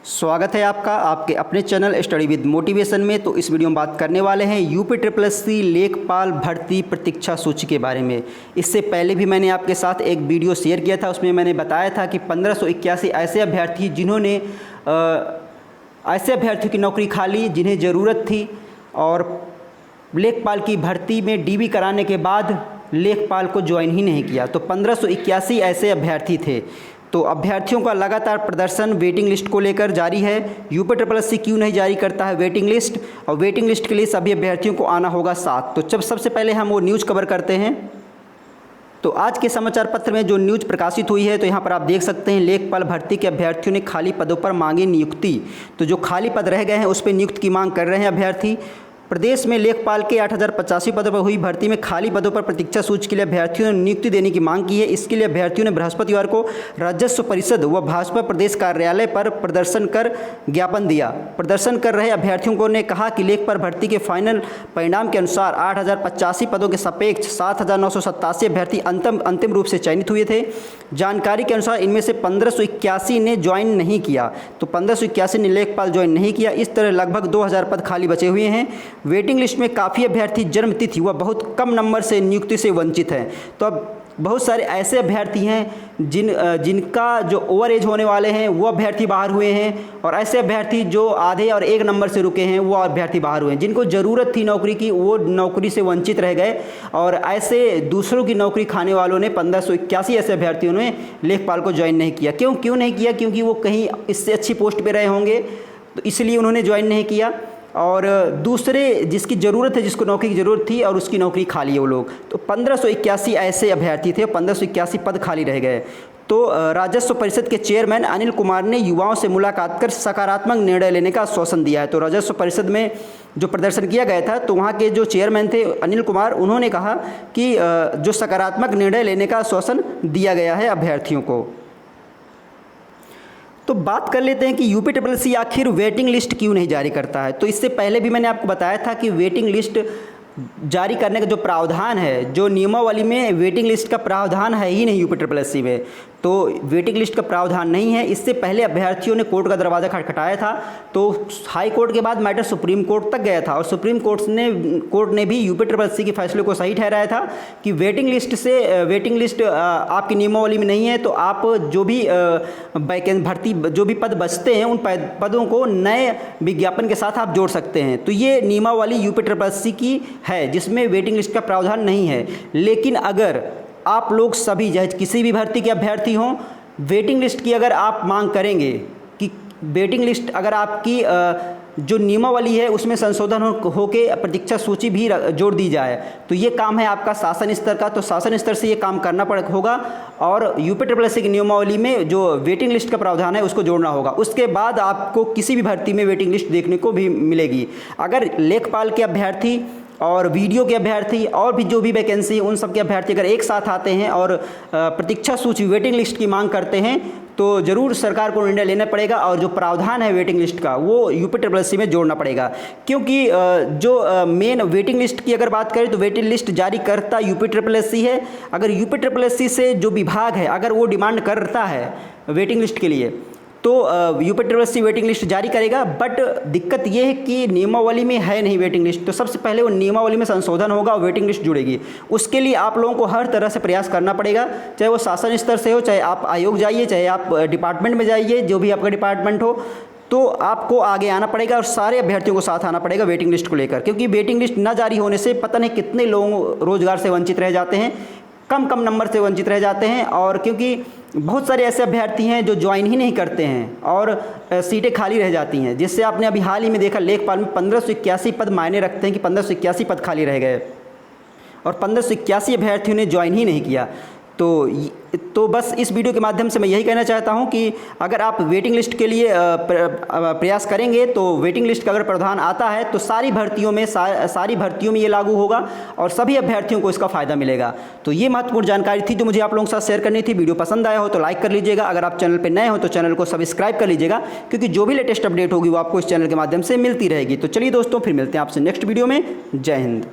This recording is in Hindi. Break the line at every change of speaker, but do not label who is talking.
स्वागत है आपका आपके अपने चैनल स्टडी विद मोटिवेशन में। तो इस वीडियो में बात करने वाले हैं यूपी SSC लेखपाल भर्ती प्रतीक्षा सूची के बारे में। इससे पहले भी मैंने आपके साथ एक वीडियो शेयर किया था, उसमें मैंने बताया था कि 1581 ऐसे अभ्यर्थी जिन्होंने ऐसे अभ्यर्थियों की नौकरी खा ली जिन्हें ज़रूरत थी और लेखपाल की भर्ती में डीबी कराने के बाद लेखपाल को ज्वाइन ही नहीं किया। तो 1581 ऐसे अभ्यर्थी थे। तो अभ्यर्थियों का लगातार प्रदर्शन वेटिंग लिस्ट को लेकर जारी है। यूपी SSC क्यों नहीं जारी करता है वेटिंग लिस्ट, और वेटिंग लिस्ट के लिए सभी अभ्यर्थियों को आना होगा साथ। तो सबसे पहले हम वो न्यूज़ कवर करते हैं। तो आज के समाचार पत्र में जो न्यूज़ प्रकाशित हुई है, तो यहाँ पर आप देख सकते हैं लेखपाल भर्ती के अभ्यर्थियों ने खाली पदों पर मांगे नियुक्ति। तो जो खाली पद रह गए हैं उस पर नियुक्ति की मांग कर रहे हैं अभ्यर्थी। प्रदेश में लेखपाल के 8085 पदों पर हुई भर्ती में खाली पदों पर प्रतीक्षा सूची के लिए अभ्यर्थियों ने नियुक्ति देने की मांग की है। इसके लिए अभ्यर्थियों ने बृहस्पतिवार को राजस्व परिषद व भाजपा प्रदेश कार्यालय पर प्रदर्शन कर ज्ञापन दिया। प्रदर्शन कर रहे अभ्यर्थियों ने कहा कि लेखपाल भर्ती के फाइनल परिणाम के अनुसार 8085 पदों के सापेक्ष 7987 अभ्यर्थी अंतिम रूप से चयनित हुए थे। जानकारी के अनुसार इनमें से 1581 ने ज्वाइन नहीं किया। तो 1581 ने लेखपाल ज्वाइन नहीं किया। इस तरह लगभग 2000 पद खाली बचे हुए हैं। वेटिंग लिस्ट में काफ़ी अभ्यर्थी जन्म तिथि व बहुत कम नंबर से नियुक्ति से वंचित हैं। तो अब बहुत सारे ऐसे अभ्यर्थी हैं जिनका जो ओवर एज होने वाले हैं वो अभ्यर्थी बाहर हुए हैं, और ऐसे अभ्यर्थी जो आधे और एक नंबर से रुके हैं वो अभ्यर्थी बाहर हुए हैं। जिनको ज़रूरत थी नौकरी की वो नौकरी से वंचित रह गए, और ऐसे दूसरों की नौकरी खाने वालों ने 1581 ऐसे अभ्यर्थियों ने लेखपाल को ज्वाइन नहीं किया। क्यों नहीं किया? क्योंकि वो कहीं इससे अच्छी पोस्ट पर रहे होंगे, तो इसलिए उन्होंने ज्वाइन नहीं किया। और दूसरे जिसकी ज़रूरत है, जिसको नौकरी की ज़रूरत थी और उसकी नौकरी खाली है वो लोग। तो 1581 ऐसे अभ्यर्थी थे, 1581 पद खाली रह गए। तो राजस्व परिषद के चेयरमैन अनिल कुमार ने युवाओं से मुलाकात कर सकारात्मक निर्णय लेने का आश्वासन दिया है। तो राजस्व परिषद में जो प्रदर्शन किया गया था, तो वहाँ के जो चेयरमैन थे अनिल कुमार, उन्होंने कहा कि जो सकारात्मक निर्णय लेने का आश्वासन दिया गया है अभ्यर्थियों को। तो बात कर लेते हैं कि यूपी SSC आखिर वेटिंग लिस्ट क्यों नहीं जारी करता है। तो इससे पहले भी मैंने आपको बताया था कि वेटिंग लिस्ट जारी करने का जो प्रावधान है, जो नियमावली में वेटिंग लिस्ट का प्रावधान है ही नहीं यूपी SSC में। तो वेटिंग लिस्ट का प्रावधान नहीं है। इससे पहले अभ्यर्थियों ने कोर्ट का दरवाज़ा खटखटाया था। तो हाई कोर्ट के बाद मैटर सुप्रीम कोर्ट तक गया था, और सुप्रीम कोर्ट ने भी यूपी SSC के फैसले को सही ठहराया था कि वेटिंग लिस्ट आपकी नियमावली में नहीं है। तो आप जो भी भर्ती जो भी पद बचते हैं उन पदों को नए विज्ञापन के साथ आप जोड़ सकते हैं। तो ये नियमावली यूपी SSC की है जिसमें वेटिंग लिस्ट का प्रावधान नहीं है। लेकिन अगर आप लोग सभी चाहे किसी भी भर्ती के अभ्यर्थी हों, वेटिंग लिस्ट की अगर आप मांग करेंगे कि वेटिंग लिस्ट अगर आपकी जो नियमावली है उसमें संशोधन होके प्रतीक्षा सूची भी जोड़ दी जाए, तो ये काम है आपका शासन स्तर का। तो शासन स्तर से ये काम करना होगा, और यूपी SSC की नियमावली में जो वेटिंग लिस्ट का प्रावधान है उसको जोड़ना होगा। उसके बाद आपको किसी भी भर्ती में वेटिंग लिस्ट देखने को भी मिलेगी। अगर लेखपाल के अभ्यर्थी और वीडियो के अभ्यर्थी और भी जो भी वैकेंसी उन सब के अभ्यर्थी अगर एक साथ आते हैं और प्रतीक्षा सूची वेटिंग लिस्ट की मांग करते हैं, तो ज़रूर सरकार को निर्णय लेना पड़ेगा, और जो प्रावधान है वेटिंग लिस्ट का वो यूपी SSC में जोड़ना पड़ेगा। क्योंकि जो मेन वेटिंग लिस्ट की अगर बात करें तो वेटिंग लिस्ट जारी करता यूपी SSC है। अगर यूपी SSC से जो विभाग है अगर वो डिमांड करता है वेटिंग लिस्ट के लिए, तो यूपी SSC वेटिंग लिस्ट जारी करेगा। बट दिक्कत ये है कि नियमावली में है नहीं वेटिंग लिस्ट। तो सबसे पहले वो नियमावली में संशोधन होगा और वेटिंग लिस्ट जुड़ेगी। उसके लिए आप लोगों को हर तरह से प्रयास करना पड़ेगा, चाहे वो शासन स्तर से हो, चाहे आप आयोग जाइए, चाहे आप डिपार्टमेंट में जाइए, जो भी आपका डिपार्टमेंट हो, तो आपको आगे आना पड़ेगा और सारे अभ्यर्थियों को साथ आना पड़ेगा वेटिंग लिस्ट को लेकर। क्योंकि वेटिंग लिस्ट न जारी होने से पता नहीं कितने लोग रोजगार से वंचित रह जाते हैं, कम नंबर से वंचित रह जाते हैं। और क्योंकि बहुत सारे ऐसे अभ्यर्थी हैं जो ज्वाइन ही नहीं करते हैं और सीटें खाली रह जाती हैं, जिससे आपने अभी हाल ही में देखा लेखपाल में 1581 पद मायने रखते हैं कि 1581 पद खाली रह गए, और 1581 अभ्यर्थियों ने ज्वाइन ही नहीं किया। तो बस इस वीडियो के माध्यम से मैं यही कहना चाहता हूं कि अगर आप वेटिंग लिस्ट के लिए प्रयास करेंगे, तो वेटिंग लिस्ट का अगर प्रावधान आता है तो सारी भर्तियों में ये लागू होगा और सभी अभ्यर्थियों को इसका फ़ायदा मिलेगा। तो ये महत्वपूर्ण जानकारी थी जो मुझे आप लोगों के साथ शेयर करनी थी। वीडियो पसंद आया हो तो लाइक कर लीजिएगा। अगर आप चैनल पर नए हो तो चैनल को सब्सक्राइब कर लीजिएगा, क्योंकि जो भी लेटेस्ट अपडेट होगी वो आपको इस चैनल के माध्यम से मिलती रहेगी। तो चलिए दोस्तों, फिर मिलते हैं आपसे नेक्स्ट वीडियो में। जय हिंद।